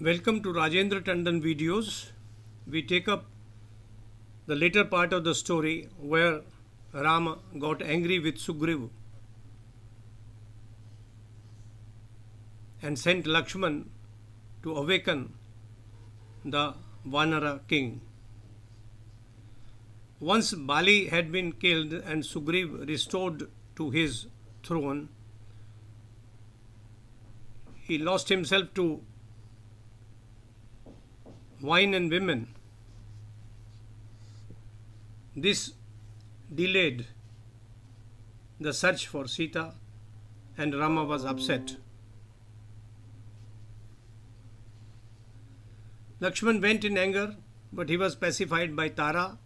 Welcome to Rajendra Tandon videos. We take up the later part of the story where Rama got angry with Sugreeva and sent Lakshman to awaken the Vanara king. Once Bali had been killed and Sugreeva restored to his throne, he lost himself to wine and women. This delayed the search for Sita, and Rama was upset. Lakshman went in anger, but he was pacified by Tara,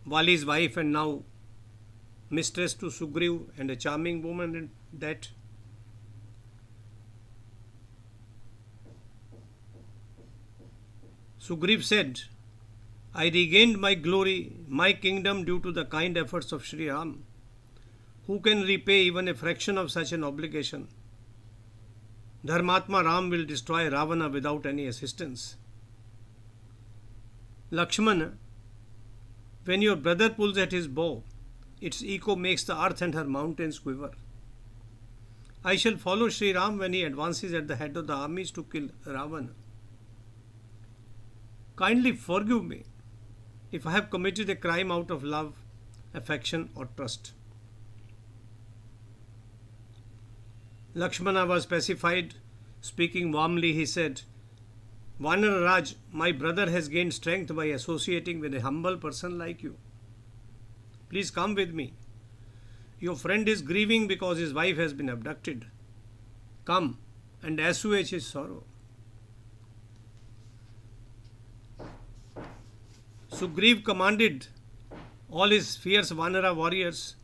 Vali's wife and now mistress to Sugreeva, and a charming woman at that. Sugreeva said, I regained my glory, my kingdom due to the kind efforts of Sri Ram. Who can repay even a fraction of such an obligation? Dharmatma Ram will destroy Ravana without any assistance. Lakshmana, when your brother pulls at his bow, its echo makes the earth and her mountains quiver. I shall follow Sri Ram when he advances at the head of the armies to kill Ravana. Kindly forgive me if I have committed a crime out of love, affection or trust. Lakshmana was pacified. Speaking warmly, he said, Vanara Raj, my brother has gained strength by associating with a humble person like you. Please come with me. Your friend is grieving because his wife has been abducted. Come and assuage his sorrow. Sugreeva commanded all his fierce Vanara warriors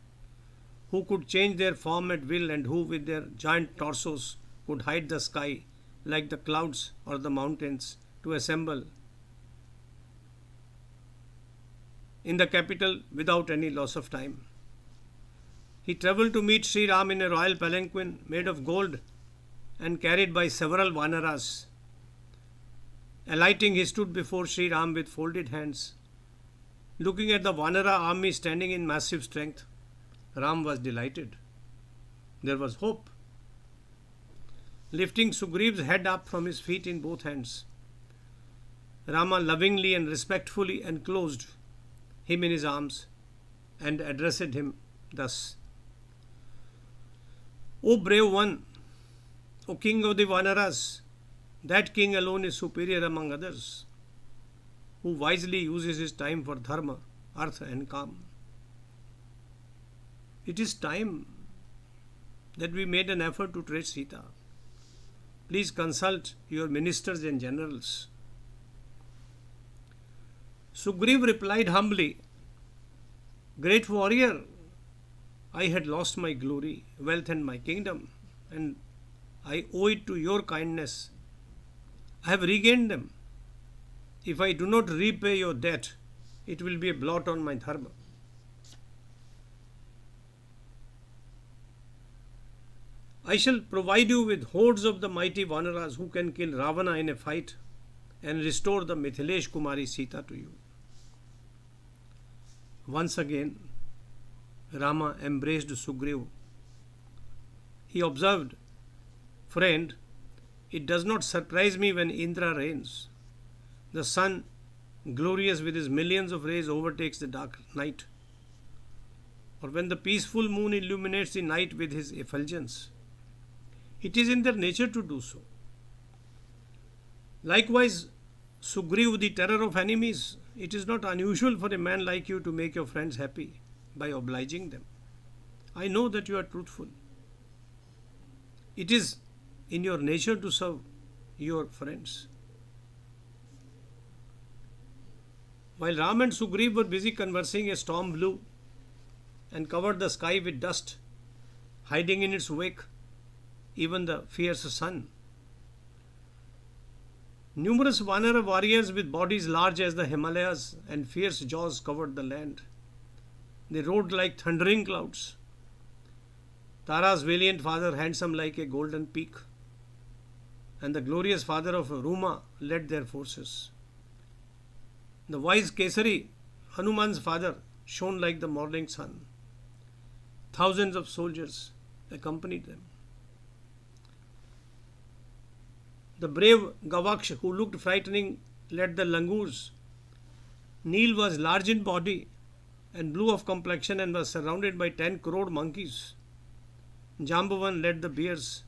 who could change their form at will and who with their giant torsos could hide the sky like the clouds or the mountains to assemble in the capital without any loss of time. He travelled to meet Sri Ram in a royal palanquin made of gold and carried by several Vanaras. Alighting, he stood before Sri Ram with folded hands. Looking at the Vanara army standing in massive strength, Ram was delighted. There was hope. Lifting Sugreeva's head up from his feet in both hands, Rama lovingly and respectfully enclosed him in his arms and addressed him thus. O brave one, O king of the Vanaras, that king alone is superior among others, who wisely uses his time for dharma, artha and kam. It is time that we made an effort to trace Sita. Please consult your ministers and generals. Sugreeva replied humbly, Great warrior, I had lost my glory, wealth and my kingdom, and I owe it to your kindness. I have regained them. If I do not repay your debt, it will be a blot on my dharma. I shall provide you with hordes of the mighty Vanaras who can kill Ravana in a fight and restore the Mithilesh Kumari Sita to you. Once again, Rama embraced Sugreeva. He observed, Friend, it does not surprise me when Indra reigns. The sun, glorious with his millions of rays, overtakes the dark night. Or when the peaceful moon illuminates the night with his effulgence. It is in their nature to do so. Likewise, Sugreeva, the terror of enemies, it is not unusual for a man like you to make your friends happy by obliging them. I know that you are truthful. It is in your nature to serve your friends. While Ram and Sugreeva were busy conversing, a storm blew and covered the sky with dust, hiding in its wake even the fierce sun. Numerous Vanara warriors with bodies large as the Himalayas and fierce jaws covered the land. They rode like thundering clouds. Tara's valiant father handsome like a golden peak. and the glorious father of Rama led their forces. The wise Kesari, Hanuman's father, shone like the morning sun. Thousands of soldiers accompanied them. The brave Gavaksh, who looked frightening, led the langurs. Neel was large in body and blue of complexion and was surrounded by 10 crore monkeys. Jambavan led the bears.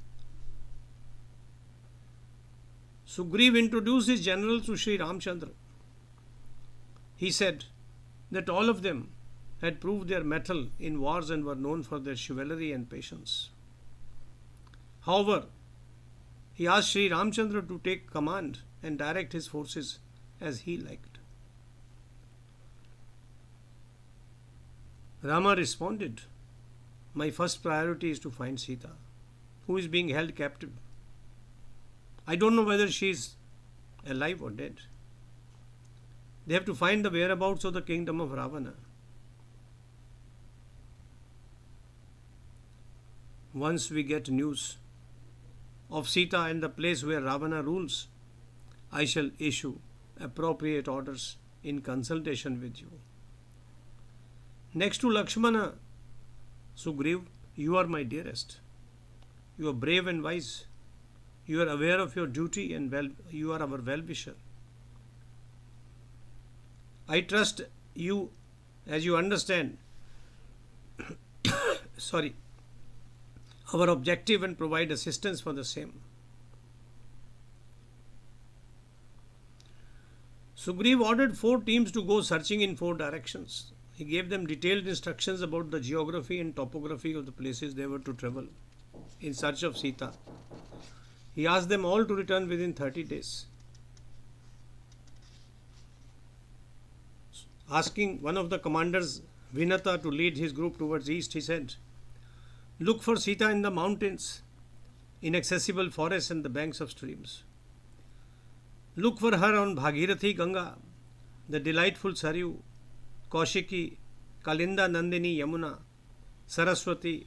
Sugreeva introduced his generals to Sri Ramchandra. He said that all of them had proved their mettle in wars and were known for their chivalry and patience. However, he asked Sri Ramchandra to take command and direct his forces as he liked. Rama responded, "My first priority is to find Sita, who is being held captive. I don't know whether she is alive or dead. They have to find the whereabouts of the kingdom of Ravana. Once we get news of Sita and the place where Ravana rules, I shall issue appropriate orders in consultation with you. Next to Lakshmana, Sugreeva, you are my dearest. You are brave and wise. You are aware of your duty and you are our well-wisher. I trust you as you understand our objective and provide assistance for the same." Sugreeva ordered 4 teams to go searching in 4 directions. He gave them detailed instructions about the geography and topography of the places they were to travel in search of Sita. He asked them all to return within 30 days. Asking one of the commanders, Vinata, to lead his group towards east, he said, "Look for Sita in the mountains, inaccessible forests and the banks of streams. Look for her on Bhagirathi Ganga, the delightful Saryu, Kaushiki, Kalinda Nandini Yamuna, Saraswati,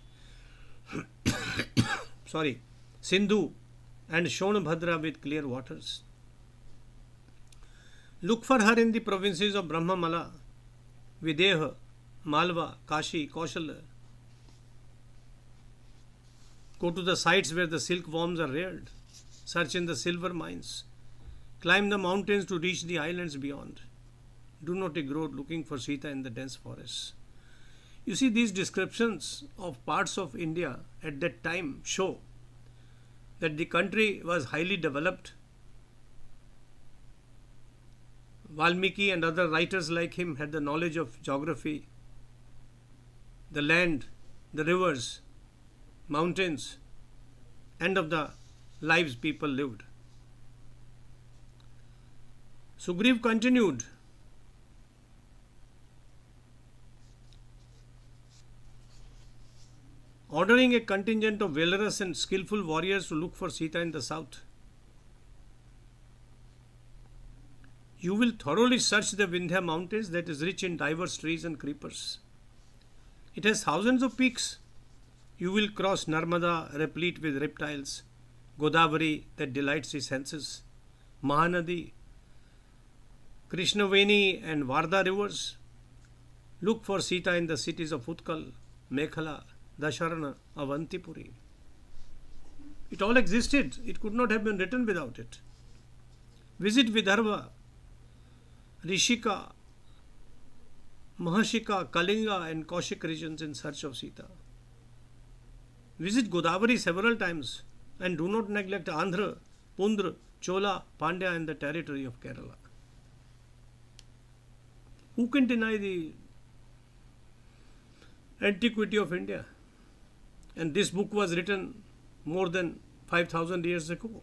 Sindhu, and Shonabhadra with clear waters. Look for her in the provinces of Brahmamala, Videha, Malwa, Kashi, Kaushala. Go to the sites where the silkworms are reared. Search in the silver mines. Climb the mountains to reach the islands beyond. Do not ignore looking for Sita in the dense forests." You see, these descriptions of parts of India at that time show that the country was highly developed. Valmiki and other writers like him had the knowledge of geography, the land, the rivers, mountains, and of the lives people lived. Sugreeva continued, ordering a contingent of valorous and skillful warriors to look for Sita in the south. You will thoroughly search the Vindhya mountains that is rich in diverse trees and creepers. It has thousands of peaks. You will cross Narmada, replete with reptiles, Godavari that delights the senses, Mahanadi, Krishnaveni and Varda rivers. Look for Sita in the cities of Utkal, Mekhala, Dasharana, Avantipuri. It all existed. It could not have been written without it. Visit Vidarbha, Rishika, Mahashika, Kalinga and Kaushik regions in search of Sita. Visit Godavari several times and do not neglect Andhra, Pundra, Chola, Pandya and the territory of Kerala. Who can deny the antiquity of India? And this book was written more than 5,000 years ago.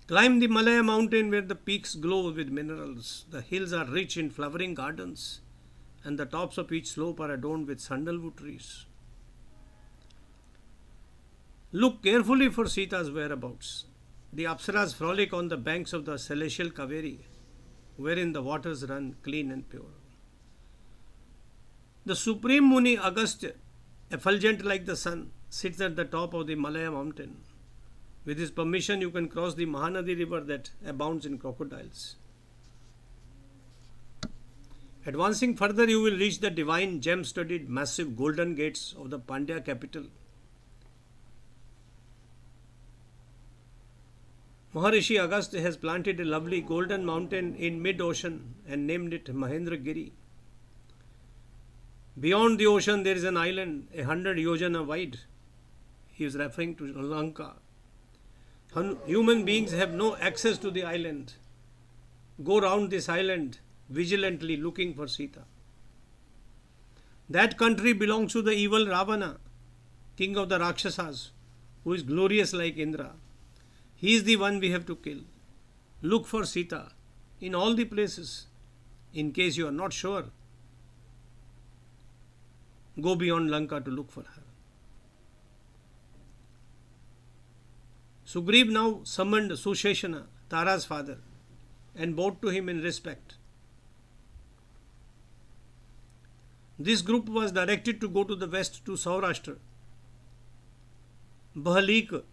Climb the Malaya mountain where the peaks glow with minerals. The hills are rich in flowering gardens and the tops of each slope are adorned with sandalwood trees. Look carefully for Sita's whereabouts. The Apsaras frolic on the banks of the celestial Kaveri, wherein the waters run clean and pure. The Supreme Muni Agastya, effulgent like the sun, sits at the top of the Malaya mountain. With his permission, you can cross the Mahanadi river that abounds in crocodiles. Advancing further, you will reach the divine gem-studded massive golden gates of the Pandya capital. Maharishi Agastya has planted a lovely golden mountain in mid-ocean and named it Mahendragiri. Beyond the ocean, there is an island 100 yojana wide. He is referring to Lanka. Human beings have no access to the island. Go round this island vigilantly looking for Sita. That country belongs to the evil Ravana, king of the Rakshasas, who is glorious like Indra. He is the one we have to kill. Look for Sita in all the places. In case you are not sure, go beyond Lanka to look for her. Sugreeva now summoned Susheshana, Tara's father, and bowed to him in respect. This group was directed to go to the west to Saurashtra, Bahalik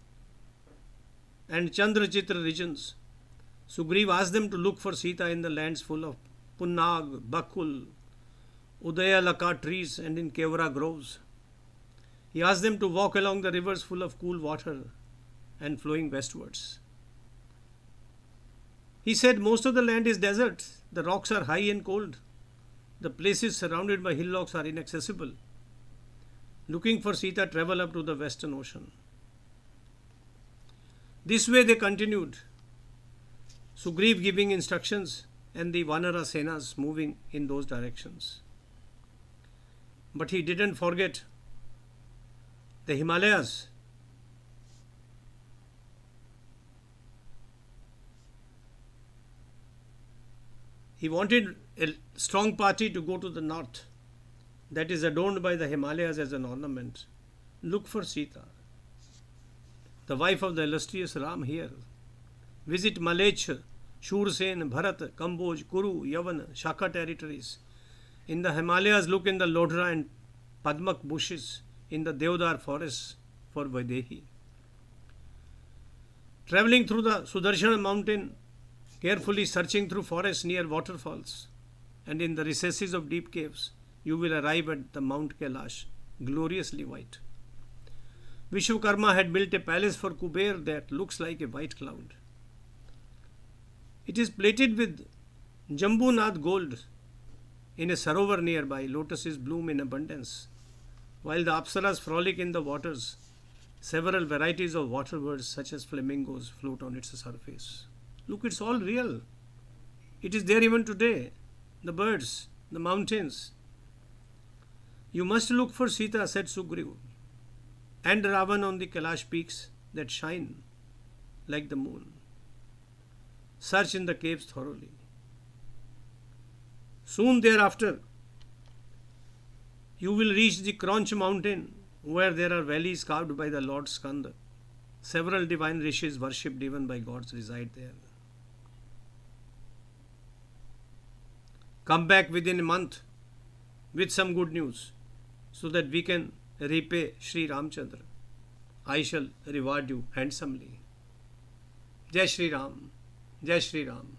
and Chandrachitra regions. Sugreeva asked them to look for Sita in the lands full of Punnag, Bakul, Udayalaka trees and in Kevara groves. He asked them to walk along the rivers full of cool water and flowing westwards. He said most of the land is desert, the rocks are high and cold, the places surrounded by hillocks are inaccessible. Looking for Sita, travel up to the western ocean. This way they continued, Sugreeva giving instructions and the Vanara Senas moving in those directions. But he didn't forget the Himalayas. He wanted a strong party to go to the north that is adorned by the Himalayas as an ornament. Look for Sita, the wife of the illustrious Ram here. Visit Malech, Shursen, Bharata, Kamboj, Kuru, Yavan, Shaka territories. In the Himalayas, look in the Lodhra and Padmak bushes, in the Deodar forests for Vaidehi. Traveling through the Sudarshana mountain, carefully searching through forests near waterfalls and in the recesses of deep caves, you will arrive at the Mount Kailash, gloriously white. Vishwakarma had built a palace for Kuber that looks like a white cloud. It is plated with Jambunath gold. In a sarovar nearby, lotuses bloom in abundance. While the apsaras frolic in the waters, several varieties of water birds such as flamingos float on its surface. Look, it's all real. It is there even today. The birds, the mountains. You must look for Sita, said Sugreeva, and Ravan on the Kailash peaks that shine like the moon. Search in the caves thoroughly. Soon thereafter, you will reach the Kronch mountain where there are valleys carved by the Lord Skanda. Several divine rishis worshipped even by gods reside there. Come back within a month with some good news so that we can repay Sri Ramchandra. I shall reward you handsomely. Jai Sri Ram. Jai Sri Ram.